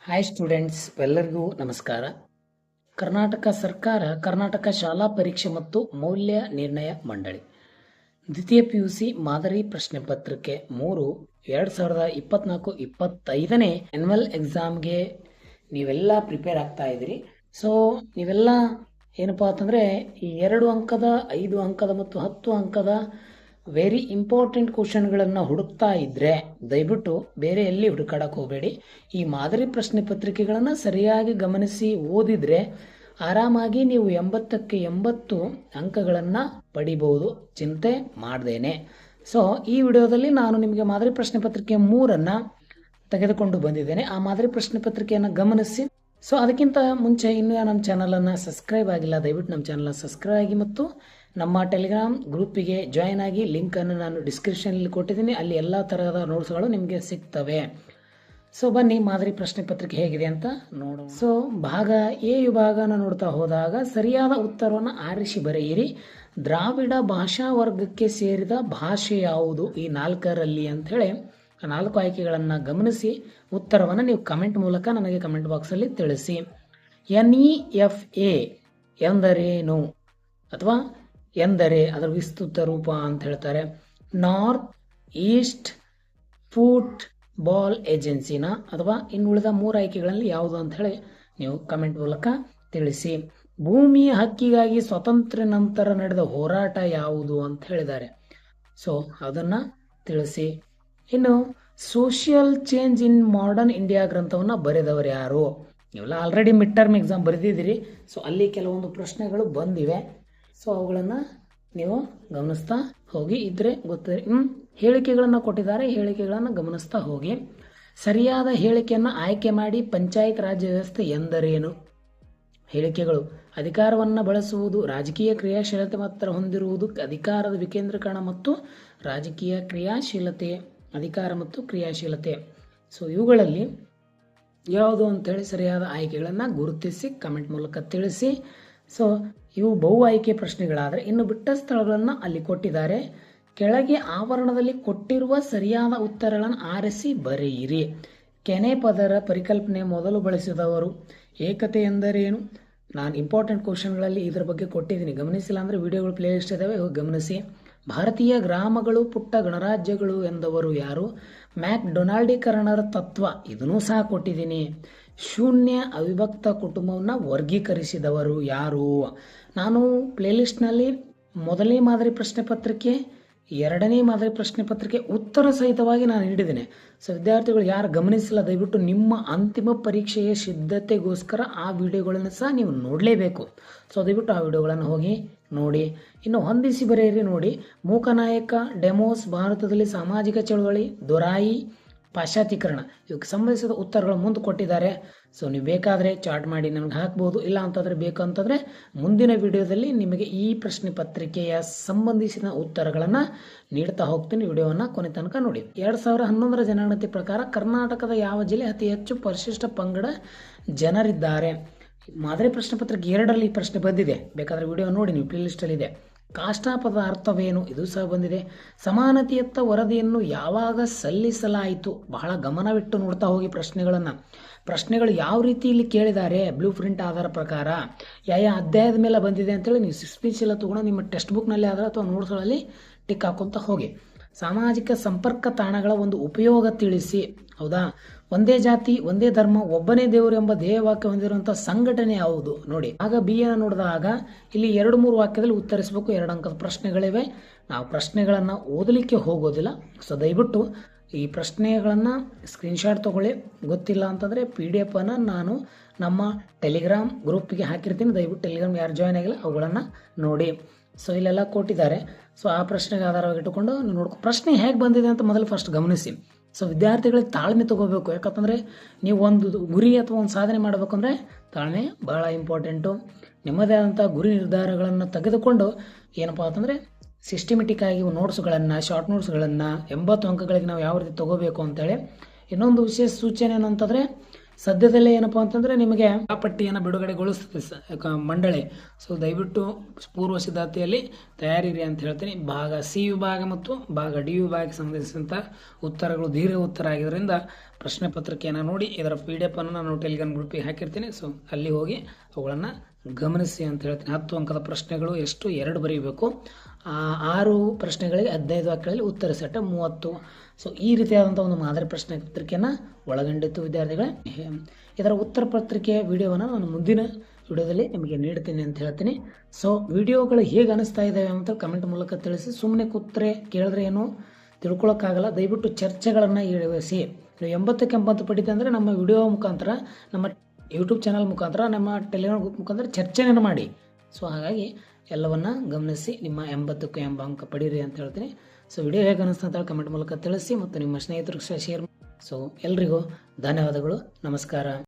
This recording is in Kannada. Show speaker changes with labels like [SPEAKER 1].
[SPEAKER 1] ಹಾಯ್ ಸ್ಟೂಡೆಂಟ್ಸ್, ಎಲ್ಲರಿಗೂ ನಮಸ್ಕಾರ. ಕರ್ನಾಟಕ ಸರ್ಕಾರ ಕರ್ನಾಟಕ ಶಾಲಾ ಪರೀಕ್ಷೆ ಮತ್ತು ಮೌಲ್ಯ ನಿರ್ಣಯ ಮಂಡಳಿ ದ್ವಿತೀಯ PUC ಮಾದರಿ ಪ್ರಶ್ನೆ ಪತ್ರಿಕೆ 3 2024-25ನೇ ಆನ್ಯುವಲ್ ಎಕ್ಸಾಮ್ಗೆ ನೀವೆಲ್ಲ ಪ್ರಿಪೇರ್ ಆಗ್ತಾ ಇದ್ದೀರಿ. ಸೊ ನೀವೆಲ್ಲ ಏನಪ್ಪಾ ಅಂತಂದರೆ ಈ 2 ಅಂಕದ 5 ಅಂಕದ ಮತ್ತು 10 ಅಂಕದ ವೆರಿ ಇಂಪಾರ್ಟೆಂಟ್ ಕ್ವಶನ್ಗಳನ್ನು ಹುಡುಕ್ತಾ ಇದ್ದರೆ ದಯವಿಟ್ಟು ಬೇರೆ ಎಲ್ಲಿ ಹುಡುಕಾಡಕ್ಕೆ ಹೋಗಬೇಡಿ. ಈ ಮಾದರಿ ಪ್ರಶ್ನೆ ಪತ್ರಿಕೆಗಳನ್ನು ಸರಿಯಾಗಿ ಗಮನಿಸಿ ಓದಿದರೆ ಆರಾಮಾಗಿ ನೀವು 80ಕ್ಕೆ 80 ಅಂಕಗಳನ್ನು ಪಡಿಬಹುದು, ಚಿಂತೆ ಮಾಡ್ದೇನೆ. ಸೊ ಈ ವಿಡಿಯೋದಲ್ಲಿ ನಾನು ನಿಮಗೆ ಮಾದರಿ ಪ್ರಶ್ನೆ ಪತ್ರಿಕೆ 3 ತೆಗೆದುಕೊಂಡು ಬಂದಿದ್ದೇನೆ. ಆ ಮಾದರಿ ಪ್ರಶ್ನೆ ಪತ್ರಿಕೆಯನ್ನು ಗಮನಿಸಿ. ಸೊ ಅದಕ್ಕಿಂತ ಮುಂಚೆ ಇನ್ನೂ ನಮ್ಮ ಚಾನಲನ್ನು ಸಬ್ಸ್ಕ್ರೈಬ್ ಆಗಿಲ್ಲ, ದಯವಿಟ್ಟು ನಮ್ಮ ಚಾನಲ್ನ ಸಬ್ಸ್ಕ್ರೈಬ್ ಆಗಿ ಮತ್ತು ನಮ್ಮ ಟೆಲಿಗ್ರಾಮ್ ಗ್ರೂಪಿಗೆ ಜಾಯ್ನ್ ಆಗಿ. ಲಿಂಕನ್ನು ನಾನು ಡಿಸ್ಕ್ರಿಪ್ಷನಲ್ಲಿ ಕೊಟ್ಟಿದ್ದೀನಿ, ಅಲ್ಲಿ ಎಲ್ಲ ಥರದ ನೋಟ್ಸ್ಗಳು ನಿಮಗೆ ಸಿಗ್ತವೆ. ಸೊ ಬನ್ನಿ ಮಾದರಿ ಪ್ರಶ್ನೆ ಪತ್ರಿಕೆ ಹೇಗಿದೆ ಅಂತ ನೋಡೋಣ. ಸೊ ಭಾಗ ಎ ವಿಭಾಗನ ನೋಡ್ತಾ ಹೋದಾಗ ಸರಿಯಾದ ಉತ್ತರವನ್ನು ಆರಿಸಿ ಬರೆಯಿರಿ. ದ್ರಾವಿಡ ಭಾಷಾ ವರ್ಗಕ್ಕೆ ಸೇರಿದ ಭಾಷೆ ಯಾವುದು ಈ 4ರಲ್ಲಿ ಅಂಥೇಳಿ 4 ಆಯ್ಕೆಗಳನ್ನು ಗಮನಿಸಿ ಉತ್ತರವನ್ನು ನೀವು ಕಮೆಂಟ್ ಮೂಲಕ ನನಗೆ ಕಮೆಂಟ್ ಬಾಕ್ಸಲ್ಲಿ ತಿಳಿಸಿ. NEFA ಎಂದರೇನು ಅಥವಾ ಎಂದರೆ ಅದರ ವಿಸ್ತೃತ ರೂಪ ಅಂತ ಹೇಳ್ತಾರೆ. ನಾರ್ತ್ ಈಸ್ಟ್ ಫುಟ್ ಬಾಲ್ ಏಜೆನ್ಸಿನ ಅಥವಾ ಇನ್ನುಳಿದ 3 ಆಯ್ಕೆಗಳಲ್ಲಿ ಯಾವುದು ಅಂತ ಹೇಳಿ ನೀವು ಕಮೆಂಟ್ ಮೂಲಕ ತಿಳಿಸಿ. ಭೂಮಿಯ ಹಕ್ಕಿಗಾಗಿ ಸ್ವಾತಂತ್ರ್ಯ ನಂತರ ನಡೆದ ಹೋರಾಟ ಯಾವುದು ಅಂತ ಹೇಳಿದ್ದಾರೆ. ಸೊ ಅದನ್ನು ತಿಳಿಸಿ. ಇನ್ನು social change in modern India ಗ್ರಂಥವನ್ನು ಬರೆದವರು ಯಾರು? ನೀವೆಲ್ಲ ಆಲ್ರೆಡಿ ಮಿಡ್ ಟರ್ಮ್ ಎಕ್ಸಾಮ್ ಬರೆದಿದ್ದೀರಿ. ಸೊ ಅಲ್ಲಿ ಕೆಲವೊಂದು ಪ್ರಶ್ನೆಗಳು ಬಂದಿವೆ. ಸೊ ಅವುಗಳನ್ನು ನೀವು ಗಮನಿಸ್ತಾ ಹೋಗಿ. ಇದ್ರೆ ಗೊತ್ತಿದೆ. ಹೇಳಿಕೆಗಳನ್ನು ಕೊಟ್ಟಿದ್ದಾರೆ, ಹೇಳಿಕೆಗಳನ್ನು ಗಮನಿಸ್ತಾ ಹೋಗಿ. ಸರಿಯಾದ ಹೇಳಿಕೆಯನ್ನು ಆಯ್ಕೆ ಮಾಡಿ. ಪಂಚಾಯತ್ ರಾಜ್ ವ್ಯವಸ್ಥೆ ಎಂದರೇನು? ಹೇಳಿಕೆಗಳು: ಅಧಿಕಾರವನ್ನು ಬಳಸುವುದು, ರಾಜಕೀಯ ಕ್ರಿಯಾಶೀಲತೆ ಮಾತ್ರ ಹೊಂದಿರುವುದು, ಅಧಿಕಾರದ ವಿಕೇಂದ್ರೀಕರಣ ಮತ್ತು ರಾಜಕೀಯ ಕ್ರಿಯಾಶೀಲತೆ, ಅಧಿಕಾರ ಮತ್ತು ಕ್ರಿಯಾಶೀಲತೆ. ಸೊ ಇವುಗಳಲ್ಲಿ ಯಾವುದು ಅಂತೇಳಿ ಸರಿಯಾದ ಆಯ್ಕೆಗಳನ್ನು ಗುರುತಿಸಿ ಕಮೆಂಟ್ ಮೂಲಕ ತಿಳಿಸಿ. ಸೊ ಇವು ಬಹು ಆಯ್ಕೆ ಪ್ರಶ್ನೆಗಳಾದರೆ ಇನ್ನು ಬಿಟ್ಟ ಸ್ಥಳಗಳನ್ನು ಅಲ್ಲಿ ಕೊಟ್ಟಿದ್ದಾರೆ. ಕೆಳಗೆ ಆವರಣದಲ್ಲಿ ಕೊಟ್ಟಿರುವ ಸರಿಯಾದ ಉತ್ತರಗಳನ್ನು ಆರಿಸಿ ಬರೆಯಿರಿ. ಕೆನೆ ಪದರ ಪರಿಕಲ್ಪನೆ ಮೊದಲು ಬಳಸಿದವರು. ಏಕತೆ ಎಂದರೇನು? ನಾನು ಇಂಪಾರ್ಟೆಂಟ್ ಕ್ವಶನ್ಗಳಲ್ಲಿ ಇದರ ಬಗ್ಗೆ ಕೊಟ್ಟಿದ್ದೀನಿ, ಗಮನಿಸಿಲ್ಲ ಅಂದರೆ ವಿಡಿಯೋಗಳು ಪ್ಲೇ ಲಿಸ್ಟ್ ಇದ್ದಾವೆ, ಹೋಗಿ ಗಮನಿಸಿ. ಭಾರತೀಯ ಗ್ರಾಮಗಳು ಪುಟ್ಟ ಗಣರಾಜ್ಯಗಳು ಎಂದವರು ಯಾರು? ಮ್ಯಾಕ್ ಡೊನಾಲ್ಡೀಕರಣರ ತತ್ವ, ಇದನ್ನೂ ಸಹ ಕೊಟ್ಟಿದ್ದೀನಿ. ಶೂನ್ಯ ಅವಿಭಕ್ತ ಕುಟುಂಬವನ್ನು ವರ್ಗೀಕರಿಸಿದವರು ಯಾರು? ನಾನು ಪ್ಲೇಲಿಸ್ಟ್ನಲ್ಲಿ ಮೊದಲನೇ ಮಾದರಿ ಪ್ರಶ್ನೆ ಪತ್ರಿಕೆ, 2ನೇ ಮಾದರಿ ಪ್ರಶ್ನೆ ಪತ್ರಿಕೆ ಉತ್ತರ ಸಹಿತವಾಗಿ ನಾನು ನೀಡಿದ್ದೇನೆ. ಸೊ ವಿದ್ಯಾರ್ಥಿಗಳು ಯಾರು ಗಮನಿಸಿಲ್ಲ, ದಯವಿಟ್ಟು ನಿಮ್ಮ ಅಂತಿಮ ಪರೀಕ್ಷೆಯ ಸಿದ್ಧತೆಗೋಸ್ಕರ ಆ ವಿಡಿಯೋಗಳನ್ನು ಸಹ ನೀವು ನೋಡಲೇಬೇಕು. ಸೊ ದಯವಿಟ್ಟು ಆ ವಿಡಿಯೋಗಳನ್ನು ಹೋಗಿ ನೋಡಿ. ಇನ್ನು ಹೊಂದಿಸಿ ಬರೆಯಿರಿ. ನೋಡಿ, ಮೂಕನಾಯಕ, ಡೆಮೋಸ್, ಭಾರತದಲ್ಲಿ ಸಾಮಾಜಿಕ ಚಳವಳಿ, ದೊರಾಯಿ, ಪಾಶ್ಚಾತ್ಯೀಕರಣ, ಇವಕ್ಕೆ ಸಂಬಂಧಿಸಿದ ಉತ್ತರಗಳು ಮುಂದೆ ಕೊಟ್ಟಿದ್ದಾರೆ. ಸೊ ನೀವು ಬೇಕಾದರೆ ಚಾರ್ಟ್ ಮಾಡಿ ನನಗೆ ಹಾಕ್ಬೋದು, ಇಲ್ಲ ಅಂತಂದರೆ ಬೇಕಂತಂದರೆ ಮುಂದಿನ ವಿಡಿಯೋದಲ್ಲಿ ನಿಮಗೆ ಈ ಪ್ರಶ್ನೆ ಪತ್ರಿಕೆಯ ಸಂಬಂಧಿಸಿದ ಉತ್ತರಗಳನ್ನು ನೀಡ್ತಾ ಹೋಗ್ತೀನಿ. ವಿಡಿಯೋವನ್ನು ಕೊನೆ ತನಕ ನೋಡಿ. 2011ರ ಜನಗಣತಿ ಪ್ರಕಾರ ಕರ್ನಾಟಕದ ಯಾವ ಜಿಲ್ಲೆ ಅತಿ ಹೆಚ್ಚು ಪರಿಶಿಷ್ಟ ಪಂಗಡ ಜನರಿದ್ದಾರೆ? ಮಾದರಿ ಪ್ರಶ್ನೆ ಪತ್ರಿಕೆ 2ರಲ್ಲಿ ಈ ಪ್ರಶ್ನೆ ಬಂದಿದೆ, ಬೇಕಾದರೆ ವಿಡಿಯೋ ನೋಡಿ, ನೀವು ಪ್ಲೇ ಲಿಸ್ಟಲ್ಲಿದೆ. ಕಾಷ್ಟಾಪದ ಅರ್ಥವೇನು? ಇದು ಸಹ ಬಂದಿದೆ. ಸಮಾನತೆಯತ್ತ ವರದಿಯನ್ನು ಯಾವಾಗ ಸಲ್ಲಿಸಲಾಯಿತು? ಬಹಳ ಗಮನವಿಟ್ಟು ನೋಡ್ತಾ ಹೋಗಿ ಪ್ರಶ್ನೆಗಳು ಯಾವ ರೀತಿ ಇಲ್ಲಿ ಕೇಳಿದ್ದಾರೆ, ಬ್ಲೂ ಪ್ರಿಂಟ್ ಆಧಾರ ಪ್ರಕಾರ ಯಾವ ಅಧ್ಯಾಯದ ಮೇಲೆ ಬಂದಿದೆ ಅಂತೇಳಿ ನೀವು ಸ್ಪೀಚ್ ಎಲ್ಲ ತೊಗೊಂಡು ನಿಮ್ಮ ಟೆಕ್ಸ್ಟ್ ಬುಕ್ನಲ್ಲಿ ಆದರೆ ಅಥವಾ ನೋಟ್ಸ್ಗಳಲ್ಲಿ ಟಿಕ್ ಹಾಕೊಂತ ಹೋಗಿ. ಸಾಮಾಜಿಕ ಸಂಪರ್ಕ ತಾಣಗಳ ಒಂದು ಉಪಯೋಗ ತಿಳಿಸಿ. ಹೌದಾ? ಒಂದೇ ಜಾತಿ ಒಂದೇ ಧರ್ಮ ಒಬ್ಬನೇ ದೇವರು ಎಂಬ ಧ್ಯೇಯವಾಕ್ಯ ಹೊಂದಿರುವಂಥ ಸಂಘಟನೆ ಯಾವುದು? ನೋಡಿ, ಆಗ ಬಿ ಅನ್ನು ನೋಡಿದಾಗ ಇಲ್ಲಿ 2-3 ವಾಕ್ಯದಲ್ಲಿ ಉತ್ತರಿಸಬೇಕು. 2 ಅಂಕದ ಪ್ರಶ್ನೆಗಳಿವೆ. ನಾವು ಪ್ರಶ್ನೆಗಳನ್ನು ಓದಲಿಕ್ಕೆ ಹೋಗೋದಿಲ್ಲ. ಸೊ ದಯವಿಟ್ಟು ಈ ಪ್ರಶ್ನೆಗಳನ್ನು ಸ್ಕ್ರೀನ್ಶಾಟ್ ತೊಗೊಳ್ಳಿ. ಗೊತ್ತಿಲ್ಲ ಅಂತಂದರೆ PDF ಅನ್ನು ನಾನು ನಮ್ಮ ಟೆಲಿಗ್ರಾಮ್ ಗ್ರೂಪಿಗೆ ಹಾಕಿರ್ತೀನಿ. ದಯವಿಟ್ಟು ಟೆಲಿಗ್ರಾಮ್ ಯಾರು ಜಾಯ್ನ್ ಆಗಿಲ್ಲ ಅವುಗಳನ್ನು ನೋಡಿ. ಸೊ ಇಲ್ಲೆಲ್ಲ ಕೊಟ್ಟಿದ್ದಾರೆ. ಸೊ ಆ ಪ್ರಶ್ನೆಗೆ ಆಧಾರವಾಗಿಟ್ಟುಕೊಂಡು ನೀವು ನೋಡ್ಕೊ. ಪ್ರಶ್ನೆ ಹೇಗೆ ಬಂದಿದೆ ಅಂತ ಮೊದಲು ಫಸ್ಟ್ ಗಮನಿಸಿ. ಸೊ ವಿದ್ಯಾರ್ಥಿಗಳಿಗೆ ತಾಳ್ಮೆ ತಗೋಬೇಕು. ಯಾಕಂತಂದರೆ ನೀವು ಒಂದು ಗುರಿ ಅಥವಾ ಒಂದು ಸಾಧನೆ ಮಾಡಬೇಕಂದ್ರೆ ತಾಳ್ಮೆ ಭಾಳ ಇಂಪಾರ್ಟೆಂಟು. ನಿಮ್ಮದೇ ಆದಂಥ ಗುರಿ ನಿರ್ಧಾರಗಳನ್ನು ತೆಗೆದುಕೊಂಡು ಏನಪ್ಪ ಅಂತಂದರೆ ಸಿಸ್ಟಮೆಟಿಕ್ ಆಗಿ ನೋಟ್ಸ್ಗಳನ್ನು, ಶಾರ್ಟ್ ನೋಟ್ಸ್ಗಳನ್ನು 80 ಅಂಕಗಳಿಗೆ ನಾವು ಯಾವ ರೀತಿ ತೊಗೋಬೇಕು ಅಂತೇಳಿ. ಇನ್ನೊಂದು ವಿಶೇಷ ಸೂಚನೆ ಏನಂತಂದರೆ ಸದ್ಯದಲ್ಲೇ ಏನಪ್ಪ ಅಂತಂದರೆ ನಿಮಗೆ ಆ ಪಟ್ಟಿಯನ್ನು ಬಿಡುಗಡೆಗೊಳಿಸ್ತದೆ ಮಂಡಳಿ. ಸೊ ದಯವಿಟ್ಟು ಪೂರ್ವ ಸಿದ್ಧತೆಯಲ್ಲಿ ತಯಾರಿರಿ ಅಂತ ಹೇಳ್ತೀನಿ. ಭಾಗ ಸಿ ವಿಭಾಗ ಮತ್ತು ಭಾಗ ಡಿ ವಿಭಾಗಕ್ಕೆ ಸಂಬಂಧಿಸಿದಂಥ ಉತ್ತರಗಳು ದೀರ್ಘ ಉತ್ತರ ಆಗಿದ್ದರಿಂದ ಪ್ರಶ್ನೆ ಪತ್ರಿಕೆಯನ್ನು ನೋಡಿ ಇದರ PDF ಅನ್ನು ನಾನು ಟೆಲಿಗ್ರಾಮ್ ಗ್ರೂಪಿಗೆ ಹಾಕಿರ್ತೀನಿ. ಸೊ ಅಲ್ಲಿ ಹೋಗಿ ಅವುಗಳನ್ನು ಗಮನಿಸಿ ಅಂತ ಹೇಳ್ತೀನಿ. 10 ಅಂಕದ ಪ್ರಶ್ನೆಗಳು ಎಷ್ಟು 2 ಬರೀಬೇಕು. 6 ಪ್ರಶ್ನೆಗಳಿಗೆ 15 ವಾಕ್ಯಗಳಲ್ಲಿ ಉತ್ತರ ಸೆಟ್ 30. ಸೊ ಈ ರೀತಿಯಾದಂಥ ಒಂದು ಮಾದರಿ ಪ್ರಶ್ನೆ ಪತ್ರಿಕೆಯನ್ನು ಒಳಗೊಂಡಿತ್ತು ವಿದ್ಯಾರ್ಥಿಗಳೇ. ಇದರ ಉತ್ತರ ಪತ್ರಿಕೆಯ ವಿಡಿಯೋವನ್ನು ನಾನು ಮುಂದಿನ ವಿಡಿಯೋದಲ್ಲಿ ನಿಮಗೆ ನೀಡ್ತೀನಿ ಅಂತ ಹೇಳ್ತೀನಿ. ಸೊ ವಿಡಿಯೋಗಳು ಹೇಗೆ ಅನಿಸ್ತಾ ಇದ್ದಾವೆ ಅಂತ ಕಮೆಂಟ್ ಮೂಲಕ ತಿಳಿಸಿ. ಸುಮ್ಮನೆ ಕೂತ್ರೆ ಕೇಳಿದ್ರೆ ಏನು ತಿಳ್ಕೊಳಕ್ಕಾಗಲ್ಲ. ದಯವಿಟ್ಟು ಚರ್ಚೆಗಳನ್ನು ಇಳಿಸಿ. 80ಕ್ಕೆ 80 ಪಡಿತೆ ಅಂದರೆ ನಮ್ಮ ವಿಡಿಯೋ ಮುಖಾಂತರ, ನಮ್ಮ ಯೂಟ್ಯೂಬ್ ಚಾನಲ್ ಮುಖಾಂತರ, ನಮ್ಮ ಟೆಲಿಗ್ರಾಮ್ ಗ್ರೂಪ್ ಮುಖಾಂತರ ಚರ್ಚೆಯನ್ನು ಮಾಡಿ. ಸೊ ಹಾಗಾಗಿ ಎಲ್ಲವನ್ನು ಗಮನಿಸಿ ನಿಮ್ಮ 80ಕ್ಕೆ 80 ಅಂಕ ಪಡೀರಿ ಅಂತ ಹೇಳ್ತೀನಿ. ಸೊ ವಿಡಿಯೋ ಹೇಗೆ ಅನಿಸ್ತಾ ಅಂತ ಕಮೆಂಟ್ ಮೂಲಕ ತಿಳಿಸಿ ಮತ್ತು ನಿಮ್ಮ ಸ್ನೇಹಿತರಿಗೆ ಶೇರ್ ಮಾಡಿ. ಸೊ ಎಲ್ರಿಗೂ ಧನ್ಯವಾದಗಳು. ನಮಸ್ಕಾರ.